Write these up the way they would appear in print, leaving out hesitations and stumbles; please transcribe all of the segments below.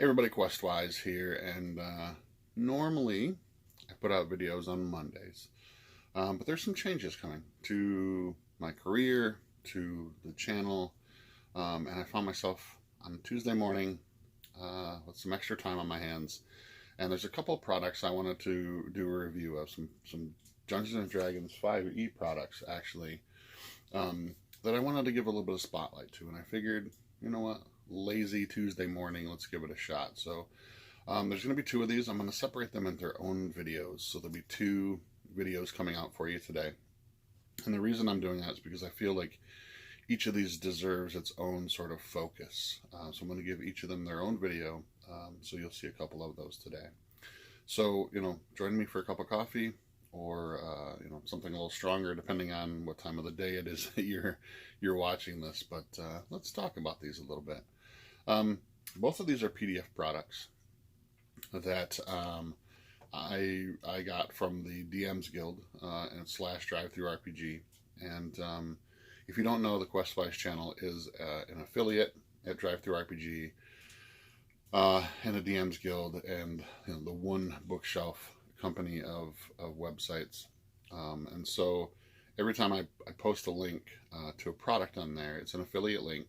Hey everybody, Questwise here, and normally I put out videos on Mondays, but there's some changes coming to my career, to the channel, and I found myself on Tuesday morning with some extra time on my hands, and there's a couple of products I wanted to do a review of, some Dungeons & Dragons 5e products actually, that I wanted to give a little bit of spotlight to, and I figured, you know what, lazy Tuesday morning, let's give it a shot. So there's going to be two of these. I'm going to separate them into their own videos, so there'll be two videos coming out for you today. And the reason I'm doing that is because I feel like each of these deserves its own sort of focus. So I'm going to give each of them their own video, so you'll see a couple of those today. So, join me for a cup of coffee, or something a little stronger, depending on what time of the day it is that you're watching this. But let's talk about these a little bit. Both of these are PDF products that I got from the DMs Guild and / Drive Through RPG. And if you don't know, the Questwise channel is an affiliate at Drive Through RPG and a DMs Guild, and the one bookshelf company of websites. And so every time I post a link to a product on there, it's an affiliate link.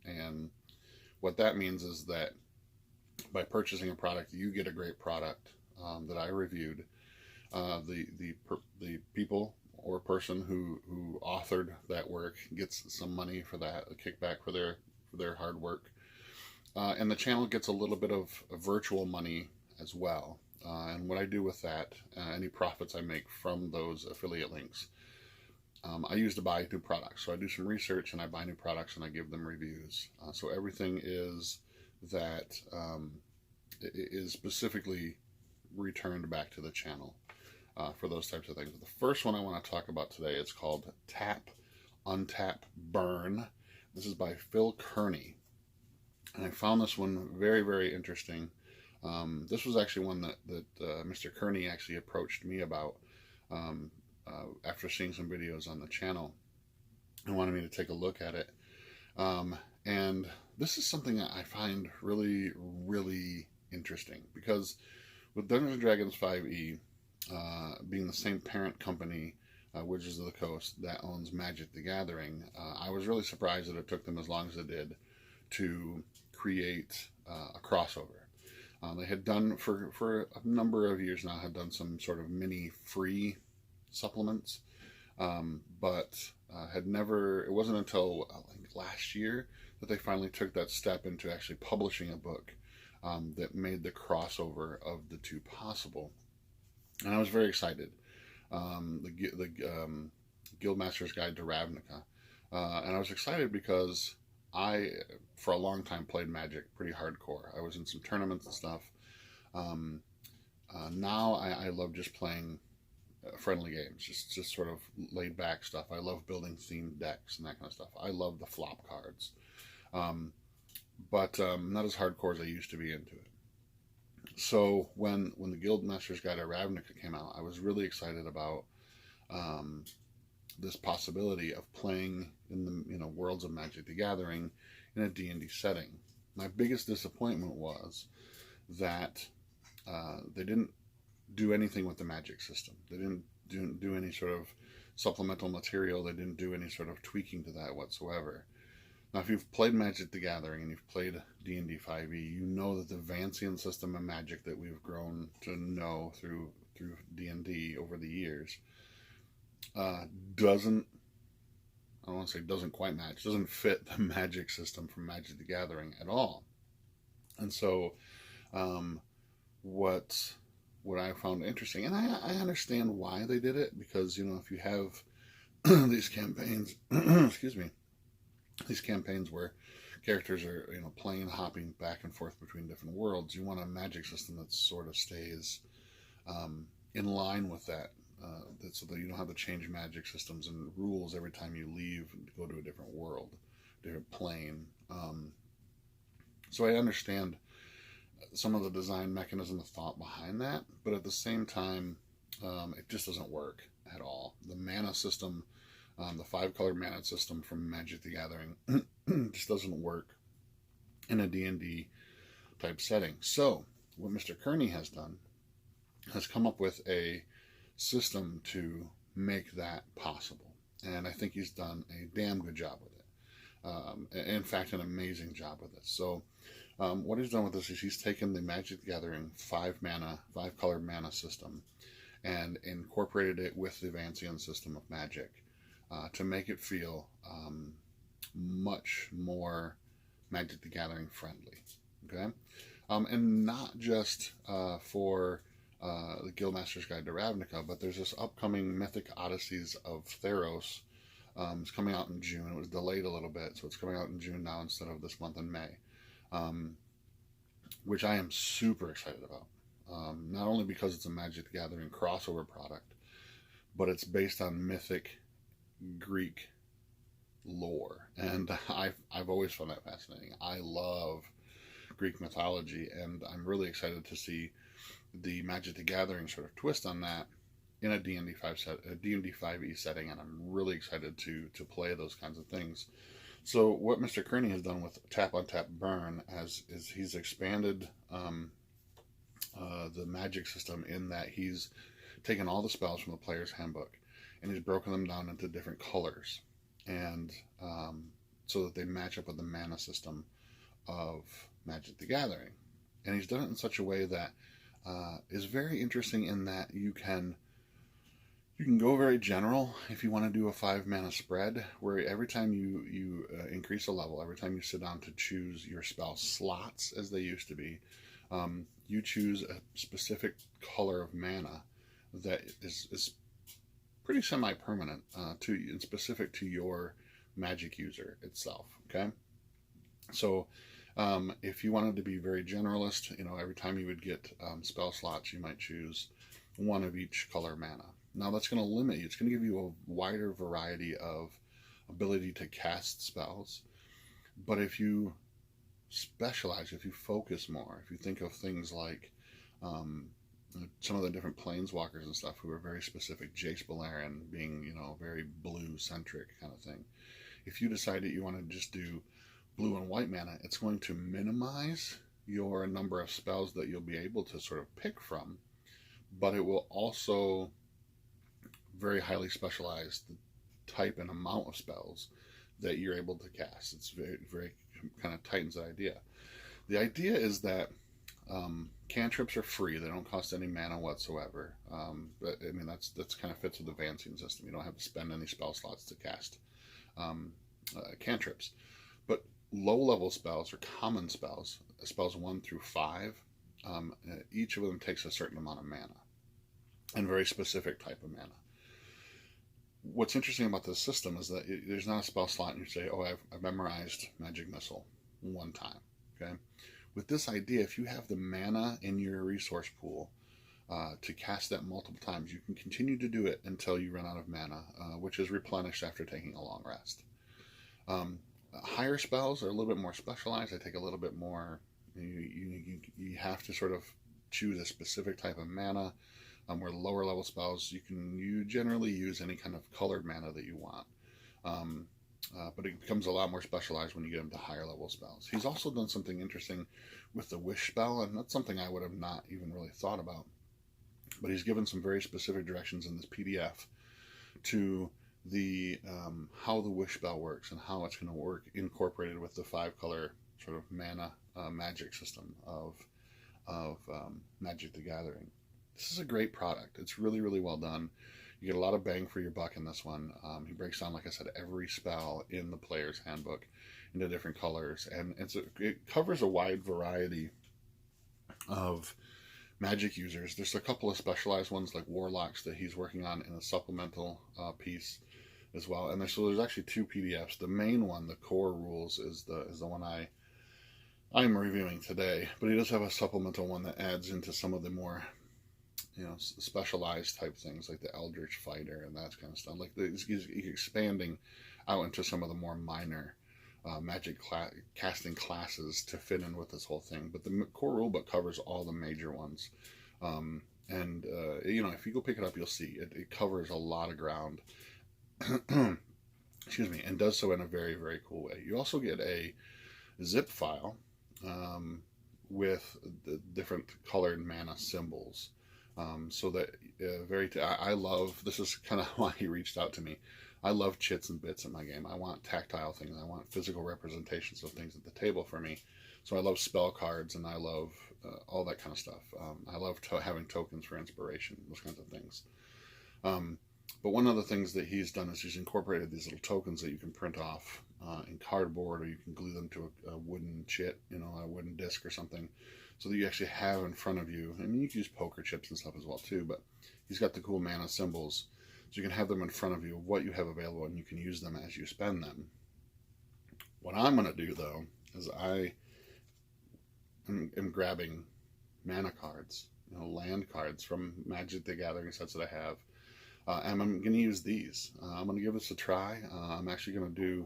And what that means is that by purchasing a product, you get a great product that I reviewed. The people or person who authored that work gets some money for that, a kickback for their hard work. And the channel gets a little bit of virtual money as well. And what I do with that, any profits I make from those affiliate links, I use to buy new products. So I do some research and I buy new products and I give them reviews. So everything is that is specifically returned back to the channel for those types of things. The first one I want to talk about today is called Tap Untap Burn. This is by Fil Kearney. And I found this one very, very interesting. This was actually one that Mr. Kearney actually approached me about after seeing some videos on the channel and wanted me to take a look at it. And this is something that I find really, really interesting, because with Dungeons & Dragons 5e being the same parent company, Wizards of the Coast, that owns Magic the Gathering, I was really surprised that it took them as long as it did to create a crossover. They had done, for a number of years now, had done some sort of mini free supplements, but had never, it wasn't until I think last year that they finally took that step into actually publishing a book that made the crossover of the two possible. And I was very excited. The Guildmaster's Guide to Ravnica. And I was excited because I, for a long time, played Magic pretty hardcore. I was in some tournaments and stuff. Now I love just playing friendly games, just sort of laid back stuff. I love building themed decks and that kind of stuff. I love the flop cards, but not as hardcore as I used to be into it. So when the Guildmaster's Guide to Ravnica came out, I was really excited about this possibility of playing in the worlds of Magic the Gathering in a D&D setting. My biggest disappointment was that they didn't do anything with the magic system. They didn't do any sort of supplemental material. They didn't do any sort of tweaking to that whatsoever. Now, if you've played Magic the Gathering and you've played D&D 5e, you know that the Vancian system of Magic that we've grown to know through D&D over the years doesn't, I don't want to say doesn't quite match, doesn't fit the magic system from Magic the Gathering at all. And so what I found interesting, and I understand why they did it, because if you have these campaigns excuse me, these campaigns where characters are playing, hopping back and forth between different worlds, you want a magic system that sort of stays in line with that, so that you don't have to change magic systems and rules every time you leave and go to a different world, different plane. So I understand some of the design mechanism, the thought behind that, but at the same time, it just doesn't work at all. The mana system, the 5-color mana system from Magic the Gathering just doesn't work in a D&D type setting. So what Mr. Kearney has done has come up with a system to make that possible. And I think he's done a damn good job with it. In fact, an amazing job with it. So what he's done with this is he's taken the Magic the Gathering 5-color mana system and incorporated it with the Vancian system of Magic to make it feel much more Magic the Gathering friendly. Okay? And not just for the Guildmaster's Guide to Ravnica, but there's this upcoming Mythic Odysseys of Theros. It's coming out in June. It was delayed a little bit, so it's coming out in June now instead of this month in May, which I am super excited about. Not only because it's a Magic the Gathering crossover product, but it's based on mythic Greek lore, and I've always found that fascinating. I love Greek mythology, and I'm really excited to see the Magic the Gathering sort of twist on that in a D&D 5e setting, and I'm really excited to play those kinds of things. So what Mr. Kearney has done with Tap Untap Burn is he's expanded the Magic system in that he's taken all the spells from the player's handbook and he's broken them down into different colors, and so that they match up with the mana system of Magic the Gathering. And he's done it in such a way that is very interesting in that you can go very general if you want to do a 5-mana spread, where every time you increase a level, every time you sit down to choose your spell slots, as they used to be, you choose a specific color of mana that is pretty semi-permanent and specific to your Magic user itself. Okay, so if you wanted to be very generalist, every time you would get spell slots, you might choose one of each color mana. Now that's going to limit you. It's going to give you a wider variety of ability to cast spells. But if you specialize, if you focus more, if you think of things like some of the different planeswalkers and stuff who are very specific, Jace Beleren being, very blue-centric kind of thing. If you decide that you want to just do blue and white mana, it's going to minimize your number of spells that you'll be able to sort of pick from, but it will also very highly specialize the type and amount of spells that you're able to cast. It's very, very kind of tightens the idea. The idea is that cantrips are free; they don't cost any mana whatsoever. But I mean, that's kind of fits with the Vancian system. You don't have to spend any spell slots to cast cantrips. But low-level spells or common spells 1 through 5, each of them takes a certain amount of mana, and very specific type of mana. What's interesting about this system is that there's not a spell slot and you say, oh, I've memorized Magic Missile one time. Okay, with this idea, if you have the mana in your resource pool to cast that multiple times, you can continue to do it until you run out of mana, which is replenished after taking a long rest. Higher spells are a little bit more specialized. They take a little bit more. You have to sort of choose a specific type of mana. Where lower level spells, you generally use any kind of colored mana that you want. But it becomes a lot more specialized when you get into higher level spells. He's also done something interesting with the Wish spell, and that's something I would have not even really thought about. But he's given some very specific directions in this PDF to the how the Wish spell works and how it's going to work incorporated with the 5-color sort of mana magic system of Magic the Gathering. This is a great product. It's really, really well done. You get a lot of bang for your buck in this one. He breaks down, like I said, every spell in the player's handbook into different colors, and it covers a wide variety of Magic users. There's a couple of specialized ones like Warlocks that he's working on in a supplemental piece as well. And there's actually 2 PDFs. The main one, the core rules, is the one I'm reviewing today, but he does have a supplemental one that adds into some of the more specialized type things like the Eldritch Fighter and that kind of stuff. Like he's expanding out into some of the more minor Magic casting classes to fit in with this whole thing. But the core rulebook covers all the major ones. If you go pick it up, you'll see it covers a lot of ground. Excuse me, and does so in a very, very cool way. You also get a zip file with the different colored mana symbols. So that I love, this is kind of why he reached out to me. I love chits and bits in my game. I want tactile things. I want physical representations of things at the table for me. So I love spell cards, and I love all that kind of stuff. I love having tokens for inspiration, those kinds of things. But one of the things that he's done is he's incorporated these little tokens that you can print off in cardboard, or you can glue them to a wooden chit, a wooden disc or something, so that you actually have in front of you. I mean, you can use poker chips and stuff as well too, but he's got the cool mana symbols, so you can have them in front of you, what you have available, and you can use them as you spend them. What I'm going to do, though, is I am grabbing mana cards, land cards from Magic the Gathering sets that I have, and I'm going to use these. I'm going to give this a try. I'm actually going to do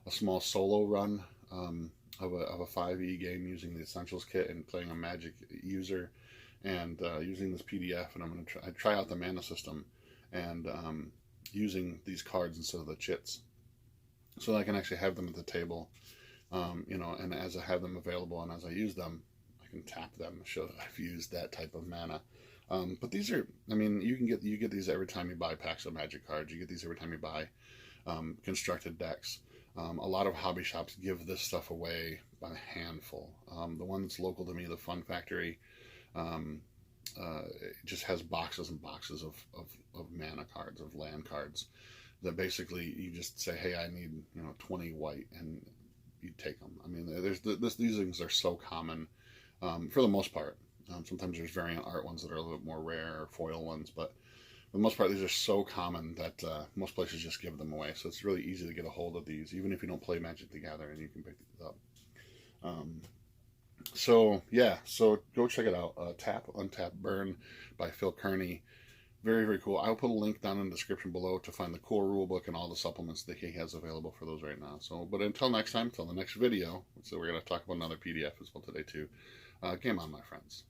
a small solo run of a 5e game using the Essentials kit and playing a Magic user, and using this PDF, and I'm going to try out the mana system, and using these cards instead of the chits, so that I can actually have them at the table, and as I have them available and as I use them, I can tap them, show that I've used that type of mana. But these are, I mean, you get these every time you buy packs of Magic cards. You get these every time you buy constructed decks. A lot of hobby shops give this stuff away by the handful. The one that's local to me, the Fun Factory, it just has boxes and boxes of mana cards, of land cards, that basically you just say, hey, I need 20 white, and you take them. I mean, these things are so common for the most part. Sometimes there's variant art ones that are a little bit more rare, or foil ones, but for the most part, these are so common that most places just give them away. So it's really easy to get a hold of these, even if you don't play Magic the Gathering, you can pick these up. So go check it out. Tap Untap Burn by Fil Kearney. Very, very cool. I'll put a link down in the description below to find the core rulebook and all the supplements that he has available for those right now. So, but until next time, until the next video, so we're going to talk about another PDF as well today too. Game on, my friends.